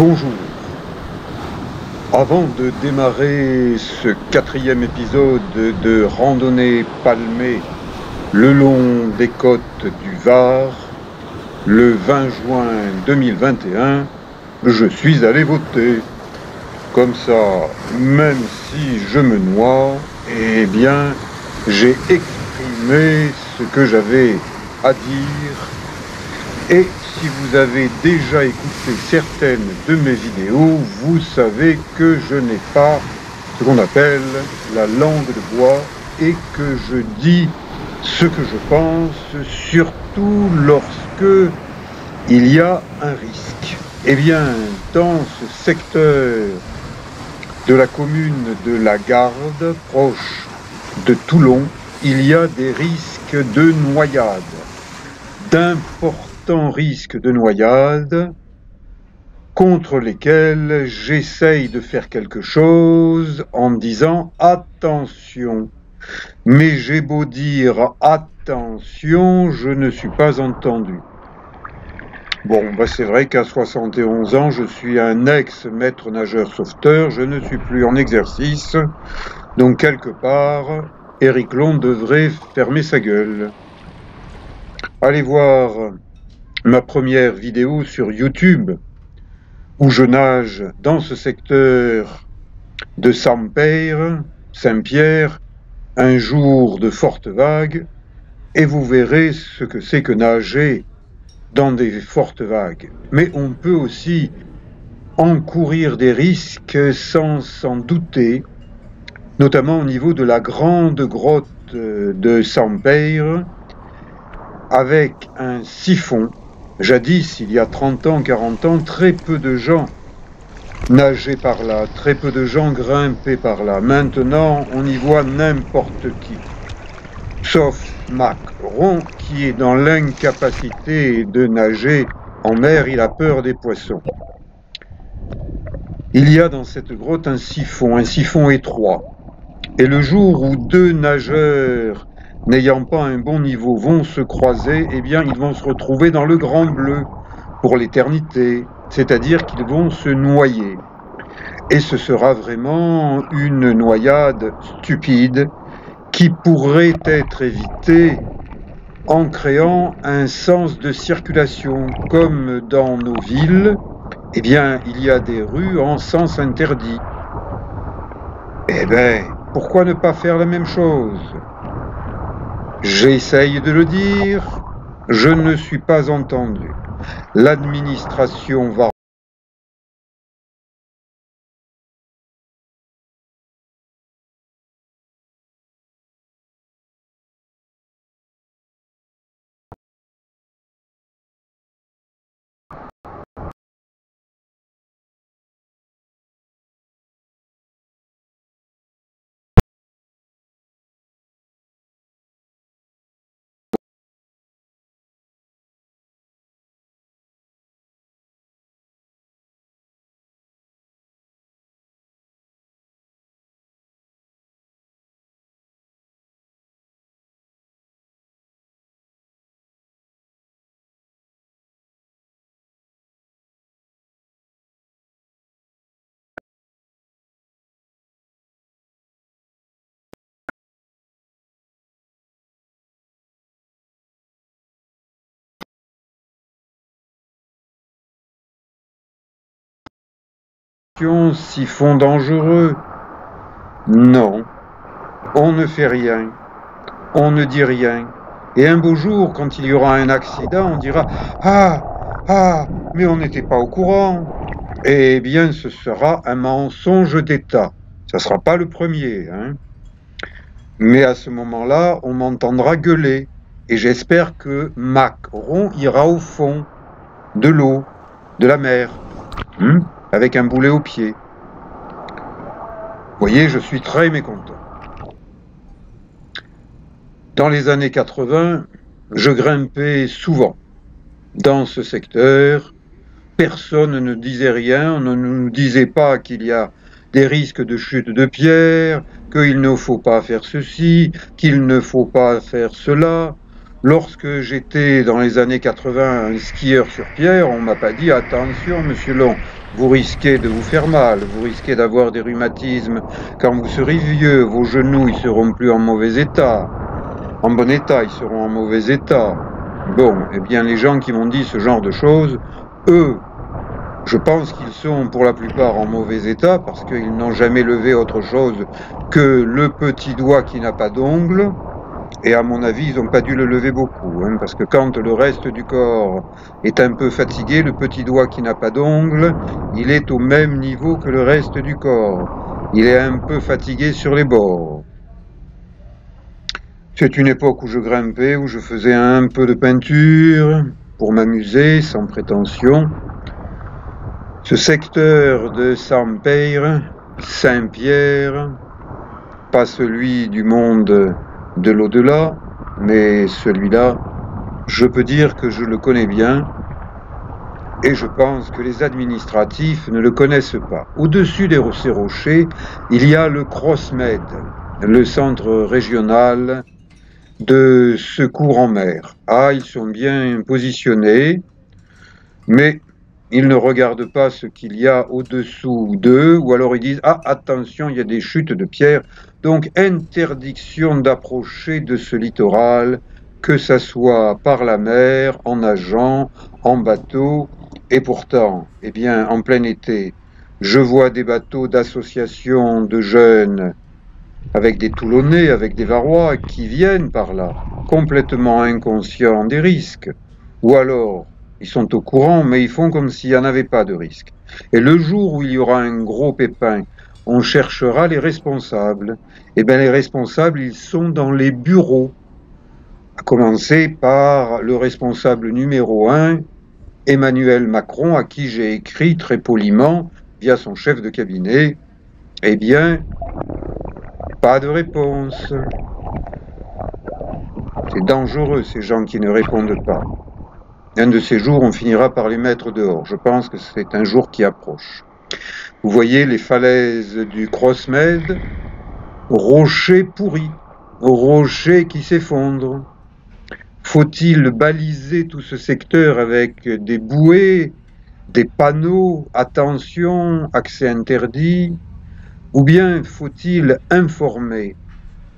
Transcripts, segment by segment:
Bonjour. Avant de démarrer ce 4e épisode de randonnée palmée le long des côtes du Var, le 20 juin 2021, je suis allé voter. Comme ça, même si je me noie, eh bien, j'ai exprimé ce que j'avais à dire. Et si vous avez déjà écouté certaines de mes vidéos, vous savez que je n'ai pas ce qu'on appelle la langue de bois et que je dis ce que je pense, surtout lorsque il y a un risque. Eh bien, dans ce secteur de la commune de La Garde, proche de Toulon, il y a des risques de noyade, d'importants risques de noyade contre lesquels j'essaye de faire quelque chose en disant attention. Mais j'ai beau dire attention, je ne suis pas entendu. Bon, c'est vrai qu'à 71 ans, je suis un ex-maître nageur sauveteur, je ne suis plus en exercice, donc quelque part, Éric Long devrait fermer sa gueule. Allez voir ma première vidéo sur YouTube, où je nage dans ce secteur de Saint-Pierre, un jour de fortes vagues, et vous verrez ce que c'est que nager dans des fortes vagues. Mais on peut aussi encourir des risques sans s'en douter, notamment au niveau de la grande grotte de Saint-Pierre, avec un siphon. Jadis, il y a 30 ans, 40 ans, très peu de gens nageaient par là, très peu de gens grimpaient par là. Maintenant, on y voit n'importe qui, sauf Macron, qui est dans l'incapacité de nager en mer, il a peur des poissons. Il y a dans cette grotte un siphon étroit. Et le jour où deux nageurs n'ayant pas un bon niveau vont se croiser, eh bien ils vont se retrouver dans le grand bleu pour l'éternité, c'est-à-dire qu'ils vont se noyer. Et ce sera vraiment une noyade stupide qui pourrait être évitée en créant un sens de circulation. Comme dans nos villes, eh bien il y a des rues en sens interdit. Eh bien, pourquoi ne pas faire la même chose? J'essaye de le dire, je ne suis pas entendu. L'administration va siphon dangereux. Non, on ne fait rien, on ne dit rien. Et un beau jour, quand il y aura un accident, on dira « Ah, mais on n'était pas au courant ». Eh bien, ce sera un mensonge d'État. Ça ne sera pas le premier, hein. Mais à ce moment-là, on m'entendra gueuler. Et j'espère que Macron ira au fond de l'eau, de la mer, avec un boulet au pied. Vous voyez, je suis très mécontent. Dans les années 80, je grimpais souvent dans ce secteur. Personne ne disait rien, on ne nous disait pas qu'il y a des risques de chute de pierre, qu'il ne faut pas faire ceci, qu'il ne faut pas faire cela. Lorsque j'étais dans les années 80 un skieur sur pierre, on m'a pas dit attention monsieur Long, vous risquez de vous faire mal, vous risquez d'avoir des rhumatismes quand vous serez vieux, vos genoux ils seront plus en mauvais état, en bon état, ils seront en mauvais état. Bon, eh bien les gens qui m'ont dit ce genre de choses, eux, je pense qu'ils sont pour la plupart en mauvais état parce qu'ils n'ont jamais levé autre chose que le petit doigt qui n'a pas d'ongle. Et à mon avis, ils n'ont pas dû le lever beaucoup, hein, parce que quand le reste du corps est un peu fatigué, le petit doigt qui n'a pas d'ongle, il est au même niveau que le reste du corps. Il est un peu fatigué sur les bords. C'est une époque où je grimpais, où je faisais un peu de peinture, pour m'amuser, sans prétention. Ce secteur de Saint-Père, Saint-Pierre, pas celui du monde de l'au-delà, mais celui-là, je peux dire que je le connais bien et je pense que les administratifs ne le connaissent pas. Au-dessus de ces rochers, il y a le CrossMed, le centre régional de secours en mer. Ah, ils sont bien positionnés, mais ils ne regardent pas ce qu'il y a au-dessous d'eux, ou alors ils disent « Ah, attention, il y a des chutes de pierres ». Donc, interdiction d'approcher de ce littoral, que ça soit par la mer, en nageant, en bateau. Et pourtant, eh bien, en plein été, je vois des bateaux d'associations de jeunes avec des Toulonnais, avec des Varois, qui viennent par là, complètement inconscients des risques. Ou alors, ils sont au courant, mais ils font comme s'il n'y en avait pas de risque. Et le jour où il y aura un gros pépin, on cherchera les responsables. Eh bien, les responsables, ils sont dans les bureaux. À commencer par le responsable numéro 1, Emmanuel Macron, à qui j'ai écrit très poliment, via son chef de cabinet, eh bien, pas de réponse. C'est dangereux, ces gens qui ne répondent pas. Un de ces jours, on finira par les mettre dehors. Je pense que c'est un jour qui approche. Vous voyez les falaises du CrossMed, rochers pourris, rochers qui s'effondrent. Faut-il baliser tout ce secteur avec des bouées, des panneaux, attention, accès interdit, ou bien faut-il informer?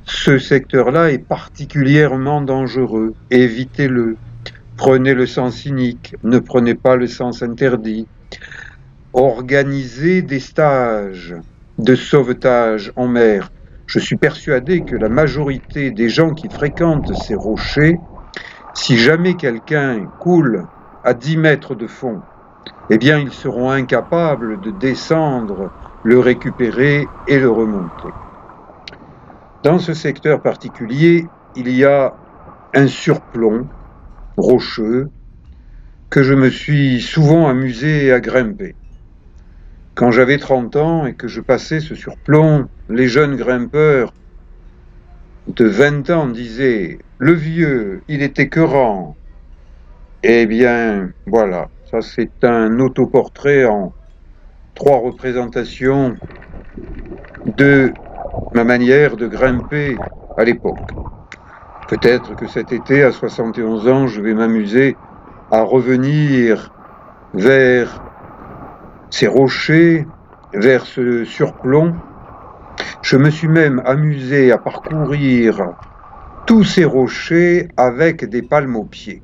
Ce secteur-là est particulièrement dangereux, évitez-le. Prenez le sens unique, ne prenez pas le sens interdit. Organisez des stages de sauvetage en mer. Je suis persuadé que la majorité des gens qui fréquentent ces rochers, si jamais quelqu'un coule à 10 mètres de fond, eh bien ils seront incapables de descendre, le récupérer et le remonter. Dans ce secteur particulier, il y a un surplomb rocheux que je me suis souvent amusé à grimper. Quand j'avais 30 ans et que je passais ce surplomb, les jeunes grimpeurs de 20 ans disaient « Le vieux, il est écœurant ». Eh bien, voilà, ça c'est un autoportrait en 3 représentations de ma manière de grimper à l'époque. Peut-être que cet été, à 71 ans, je vais m'amuser à revenir vers ces rochers, vers ce surplomb. Je me suis même amusé à parcourir tous ces rochers avec des palmes aux pieds.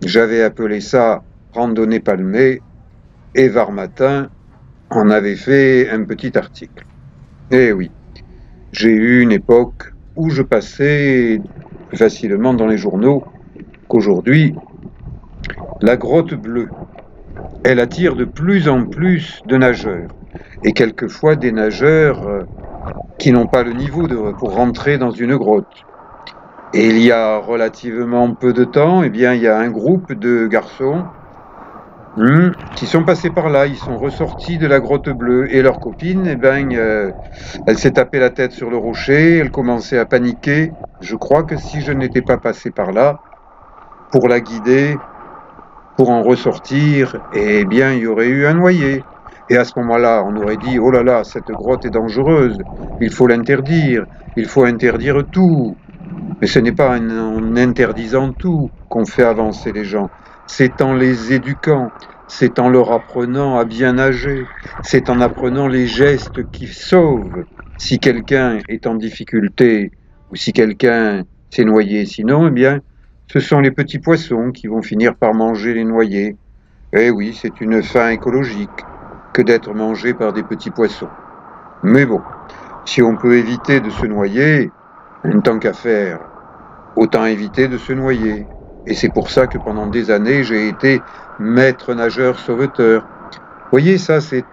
J'avais appelé ça randonnée palmée et Var Matin en avait fait un petit article. Eh oui, j'ai eu une époque où je passais plus facilement dans les journaux qu'aujourd'hui. La grotte bleue, elle attire de plus en plus de nageurs, et quelquefois des nageurs qui n'ont pas le niveau pour rentrer dans une grotte. Et il y a relativement peu de temps, eh bien, il y a un groupe de garçons qui sont passés par là, ils sont ressortis de la grotte bleue, et leur copine, eh ben, elle s'est tapée la tête sur le rocher, elle commençait à paniquer. Je crois que si je n'étais pas passé par là, pour la guider, pour en ressortir, eh bien, il y aurait eu un noyé. Et à ce moment-là, on aurait dit, oh là là, cette grotte est dangereuse, il faut l'interdire, il faut interdire tout. Mais ce n'est pas en interdisant tout qu'on fait avancer les gens. C'est en les éduquant, c'est en leur apprenant à bien nager, c'est en apprenant les gestes qui sauvent si quelqu'un est en difficulté ou si quelqu'un s'est noyé. Sinon, eh bien, ce sont les petits poissons qui vont finir par manger les noyés. Eh oui, c'est une fin écologique que d'être mangé par des petits poissons. Mais bon, si on peut éviter de se noyer, tant qu'à faire, autant éviter de se noyer. Et c'est pour ça que pendant des années, j'ai été maître nageur sauveteur. Vous voyez, ça, c'est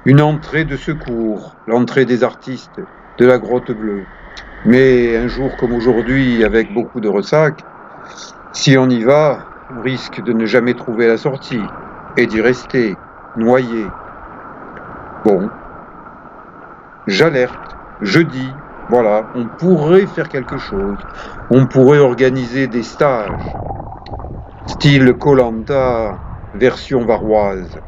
une entrée de secours, l'entrée des artistes de la Grotte Bleue. Mais un jour comme aujourd'hui, avec beaucoup de ressac, si on y va, on risque de ne jamais trouver la sortie et d'y rester, noyé. Bon, j'alerte, je dis, voilà, on pourrait faire quelque chose. On pourrait organiser des stages, style Koh-Lanta, version varoise.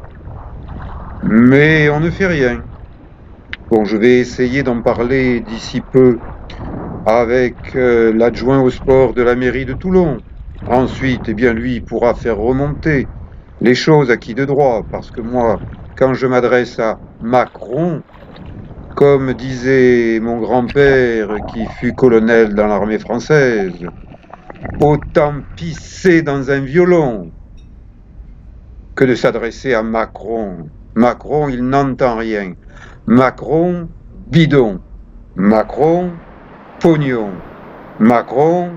Mais on ne fait rien. Bon, je vais essayer d'en parler d'ici peu avec l'adjoint au sport de la mairie de Toulon. Ensuite, eh bien, lui pourra faire remonter les choses à qui de droit, parce que moi, quand je m'adresse à Macron, comme disait mon grand-père qui fut colonel dans l'armée française, autant pisser dans un violon que de s'adresser à Macron. Macron, il n'entend rien. Macron, bidon. Macron, pognon. Macron,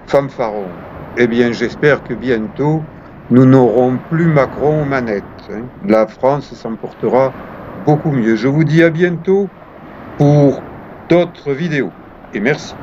fanfaron. Eh bien, j'espère que bientôt, nous n'aurons plus Macron aux manettes. La France s'en portera beaucoup mieux. Je vous dis à bientôt pour d'autres vidéos. Et merci.